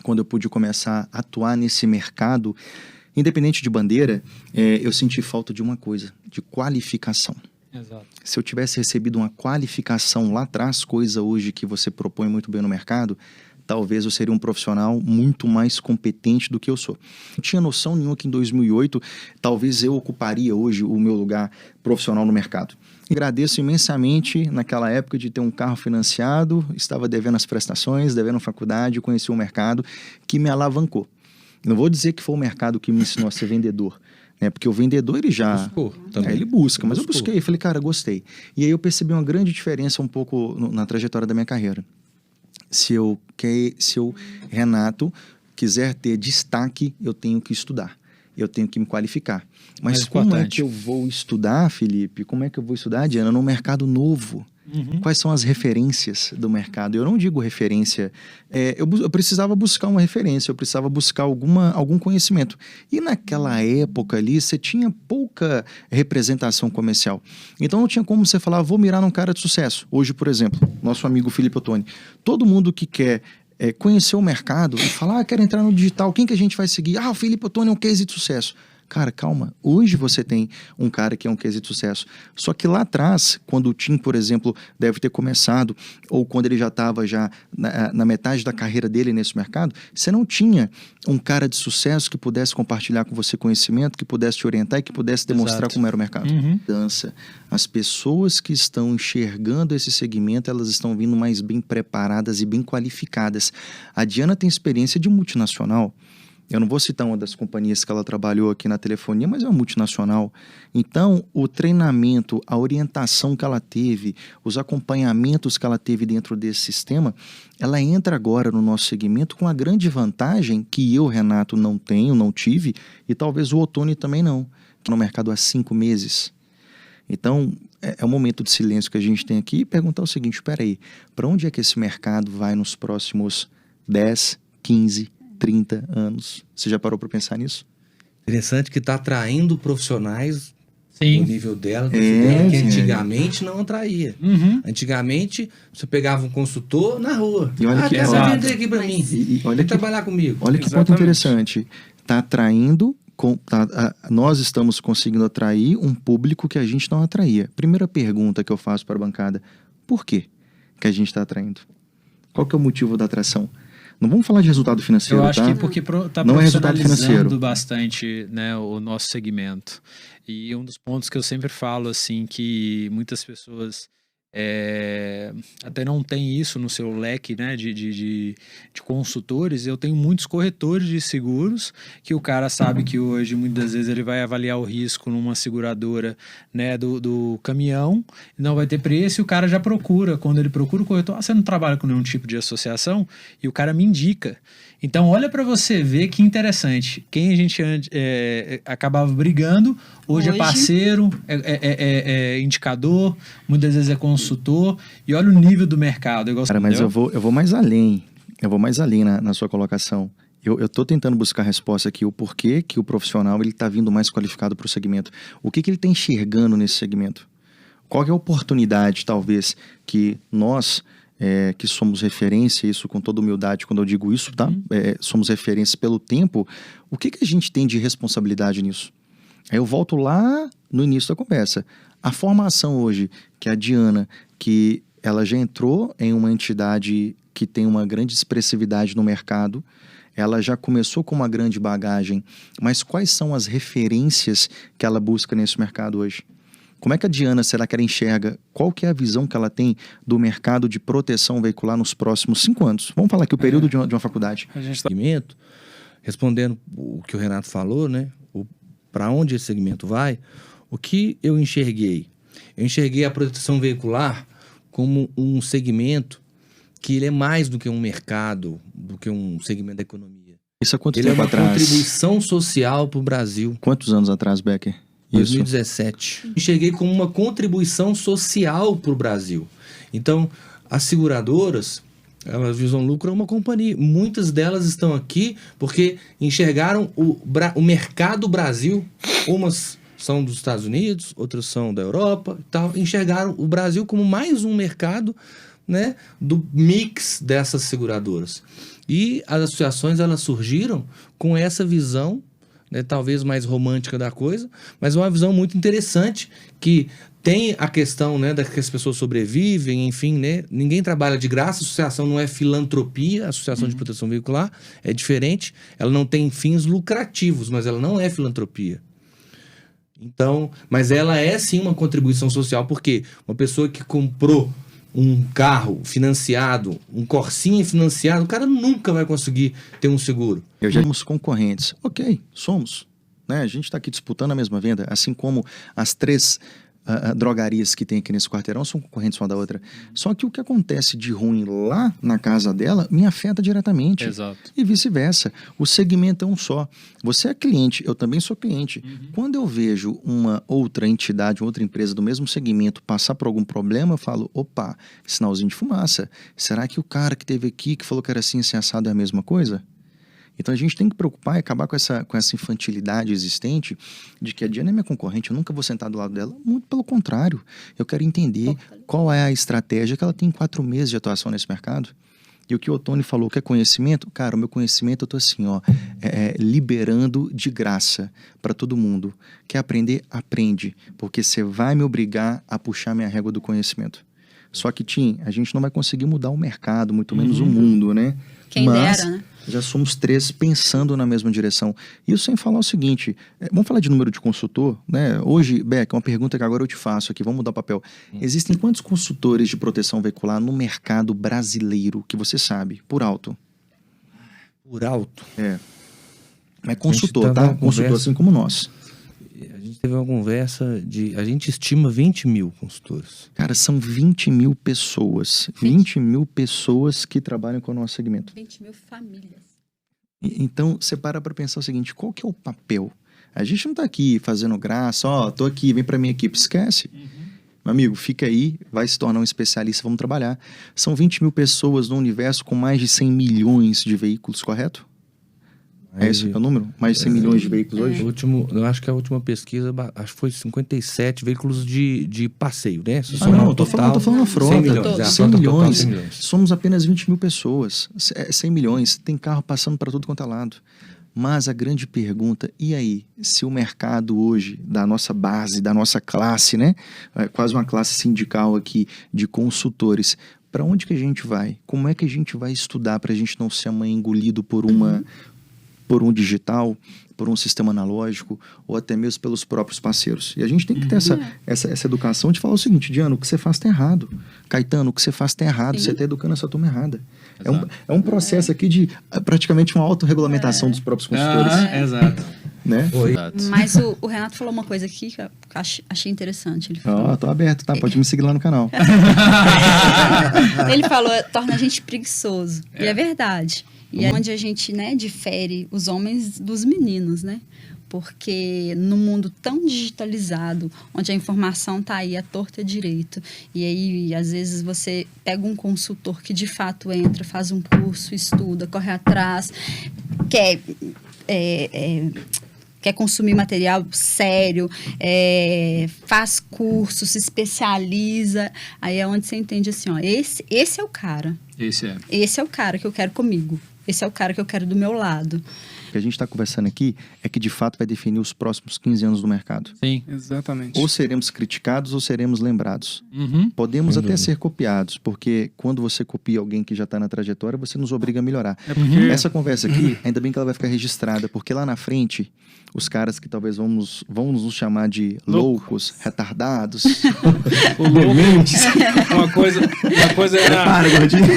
quando eu pude começar a atuar nesse mercado, independente de bandeira, eu senti falta de uma coisa, de qualificação. Exato. Se eu tivesse recebido uma qualificação lá atrás, coisa hoje que você propõe muito bem no mercado, talvez eu seria um profissional muito mais competente do que eu sou. Não tinha noção nenhuma que em 2008, talvez eu ocuparia hoje o meu lugar profissional no mercado. Agradeço imensamente naquela época de ter um carro financiado, estava devendo as prestações, devendo faculdade, conheci um mercado que me alavancou. Não vou dizer que foi o mercado que me ensinou a ser vendedor, né? Porque o vendedor ele já... Buscou também. Ele busca, mas eu busquei, falei, cara, gostei. E aí eu percebi uma grande diferença um pouco na trajetória da minha carreira. Se eu, Renato, quiser ter destaque, eu tenho que estudar. Eu tenho que me qualificar. Mas como é que eu vou estudar, Felipe? Como é que eu vou estudar, Diana, num mercado novo? Quais são as referências do mercado? Eu não digo referência... eu precisava buscar uma referência, eu precisava buscar algum conhecimento. E naquela época ali, você tinha pouca representação comercial. Então não tinha como você falar, vou mirar num cara de sucesso. Hoje, por exemplo, nosso amigo Felipe Ottoni. Todo mundo que quer conhecer o mercado e falar, quero entrar no digital, quem que a gente vai seguir? O Felipe Ottoni é um case de sucesso. Cara, calma. Hoje você tem um cara que é um case de sucesso. Só que lá atrás, quando o Tim, por exemplo, deve ter começado, ou quando ele já estava na metade da carreira dele nesse mercado, você não tinha um cara de sucesso que pudesse compartilhar com você conhecimento, que pudesse te orientar e que pudesse demonstrar como era o mercado. As pessoas que estão enxergando esse segmento, elas estão vindo mais bem preparadas e bem qualificadas. A Diana tem experiência de multinacional. Eu não vou citar uma das companhias que ela trabalhou aqui na telefonia, mas é uma multinacional. Então, o treinamento, a orientação que ela teve, os acompanhamentos que ela teve dentro desse sistema, ela entra agora no nosso segmento com a grande vantagem que eu, Renato, não tenho, não tive, e talvez o Ottoni também não, que no mercado há 5 meses. Então, é um momento de silêncio que a gente tem aqui e perguntar o seguinte, espera aí, para onde é que esse mercado vai nos próximos 10, 15, 30 anos? Você já parou para pensar nisso? Interessante que está atraindo profissionais no nível dela, que antigamente não atraía. Antigamente, você pegava um consultor na rua. E olha quer vender aqui para mim. Quer trabalhar comigo. Olha que ponto interessante. Está atraindo, nós estamos conseguindo atrair um público que a gente não atraía. Primeira pergunta que eu faço para a bancada, por que a gente está atraindo? Qual que é o motivo da atração? Não vamos falar de resultado financeiro, Eu acho tá? que porque está não é resultado financeiro. Bastante, né, o nosso segmento. E um dos pontos que eu sempre falo, assim, que muitas pessoas até não tem isso no seu leque, né, de consultores. Eu tenho muitos corretores de seguros que o cara sabe que hoje, muitas vezes, ele vai avaliar o risco numa seguradora, né, do caminhão, não vai ter preço, e o cara já procura. Quando ele procura o corretor, você não trabalha com nenhum tipo de associação? E o cara me indica. Então, olha para você ver que interessante. Quem a gente acabava brigando, hoje é parceiro, é indicador, muitas vezes é consultor, e olha o nível do mercado. Cara, mas eu vou mais além. Eu vou mais além na sua colocação. Eu estou tentando buscar a resposta aqui, o porquê que o profissional está vindo mais qualificado para o segmento. O que ele está enxergando nesse segmento? Qual é a oportunidade, talvez, que nós... que somos referência, isso com toda humildade, quando eu digo isso, tá? Somos referência pelo tempo, o que a gente tem de responsabilidade nisso? Aí eu volto lá no início da conversa. A formação hoje, que a Diana, que ela já entrou em uma entidade que tem uma grande expressividade no mercado, ela já começou com uma grande bagagem, mas quais são as referências que ela busca nesse mercado hoje? Como é que a Diana, será que ela enxerga? Qual que é a visão que ela tem do mercado de proteção veicular nos próximos 5 anos? Vamos falar aqui o período de uma faculdade. A gente segmento, respondendo o que o Renato falou, né? Para onde esse segmento vai, o que eu enxerguei? Eu enxerguei a proteção veicular como um segmento que ele é mais do que um mercado, do que um segmento da economia. Isso há quanto tempo atrás? Ele é uma contribuição social para o Brasil. Quantos anos atrás, Becker? 2017. Enxerguei como uma contribuição social para o Brasil. Então, as seguradoras, elas visam lucro a uma companhia. Muitas delas estão aqui porque enxergaram o mercado Brasil. Umas são dos Estados Unidos, outras são da Europa e tal. Enxergaram o Brasil como mais um mercado né, do mix dessas seguradoras. E as associações, elas surgiram com essa visão, né, talvez mais romântica da coisa, mas uma visão muito interessante, que tem a questão, né, que as pessoas sobrevivem, enfim, né, ninguém trabalha de graça, a associação não é filantropia, a Associação de Proteção Veicular é diferente, ela não tem fins lucrativos, mas ela não é filantropia. Então, mas ela é sim uma contribuição social, porque uma pessoa que comprou um carro financiado, um Corsinha financiado, o cara nunca vai conseguir ter um seguro. Eu já somos concorrentes. Ok, somos. Né? A gente está aqui disputando a mesma venda, assim como as 3 drogarias que tem aqui nesse quarteirão são concorrentes uma da outra. Só que o que acontece de ruim lá na casa dela me afeta diretamente. Exato. E vice-versa. O segmento é um só. Você é cliente, eu também sou cliente. Quando eu vejo uma outra entidade, outra empresa do mesmo segmento passar por algum problema, eu falo, opa, sinalzinho de fumaça. Será que o cara que teve aqui, que falou que era assim, assim assado, é a mesma coisa? Então a gente tem que preocupar e acabar com essa infantilidade existente de que a Diana é minha concorrente, eu nunca vou sentar do lado dela. Muito pelo contrário. Eu quero entender qual é a estratégia que ela tem em 4 meses de atuação nesse mercado. E o que o Ottoni falou, que é conhecimento, cara, o meu conhecimento eu tô assim, ó, liberando de graça para todo mundo. Quer aprender? Aprende. Porque você vai me obrigar a puxar minha régua do conhecimento. Só que, Tim, a gente não vai conseguir mudar o mercado, muito menos o mundo, né? Quem dera, né? Já somos 3 pensando na mesma direção. Isso sem falar o seguinte, vamos falar de número de consultor, né? Hoje, Beck, uma pergunta que agora eu te faço aqui, vamos mudar o papel. Existem quantos consultores de proteção veicular no mercado brasileiro, que você sabe, por alto? Por alto? Mas consultor, tá? Consultor assim como nós. A gente teve uma conversa a gente estima 20 mil consultores. Cara, são 20 mil pessoas. 20 mil pessoas que trabalham com o nosso segmento. 20 mil famílias. Então, você para pensar o seguinte, qual que é o papel? A gente não tá aqui fazendo graça, ó, tô aqui, vem pra minha equipe, esquece. Meu amigo, fica aí, vai se tornar um especialista, vamos trabalhar. São 20 mil pessoas no universo com mais de 100 milhões de veículos, correto? É esse o número? Mais de 100 milhões de veículos hoje? Eu acho que a última pesquisa, acho que foi 57 veículos de passeio, né? Não, eu tô falando a frota. 100 milhões. 100 milhões. 100 milhões. Somos apenas 20 mil pessoas. 100 milhões. Tem carro passando para tudo quanto é lado. Mas a grande pergunta, e aí? Se o mercado hoje, da nossa base, da nossa classe, né? É quase uma classe sindical aqui de consultores, para onde que a gente vai? Como é que a gente vai estudar para a gente não ser amanhã engolido por um digital, por um sistema analógico, ou até mesmo pelos próprios parceiros. E a gente tem que ter essa educação de falar o seguinte, Diana, o que você faz está errado. Caetano, o que você faz está errado. Sim. Você está educando essa turma errada. É um processo aqui de praticamente uma autorregulamentação dos próprios consultores. Exato. Né? Mas o Renato falou uma coisa aqui que eu achei interessante. Ele falou... tô aberto, tá? Pode me seguir lá no canal. Ele falou, torna a gente preguiçoso. E é verdade. E é onde a gente, né, difere os homens dos meninos, né? Porque no mundo tão digitalizado, onde a informação tá aí à torta e à direito, e aí às vezes você pega um consultor que de fato entra, faz um curso, estuda, corre atrás, quer consumir material sério, faz curso, se especializa, aí é onde você entende assim, ó, esse é o cara. Esse é o cara que eu quero comigo. Esse é o cara que eu quero do meu lado. O que a gente está conversando aqui é que de fato vai definir os próximos 15 anos do mercado. Sim, exatamente. Ou seremos criticados ou seremos lembrados. Podemos até ser copiados, porque quando você copia alguém que já está na trajetória, você nos obriga a melhorar. Essa conversa aqui, ainda bem que ela vai ficar registrada, porque lá na frente, os caras que talvez vão nos chamar de loucos, retardados, dementes. Uma coisa era... Para, gordinho.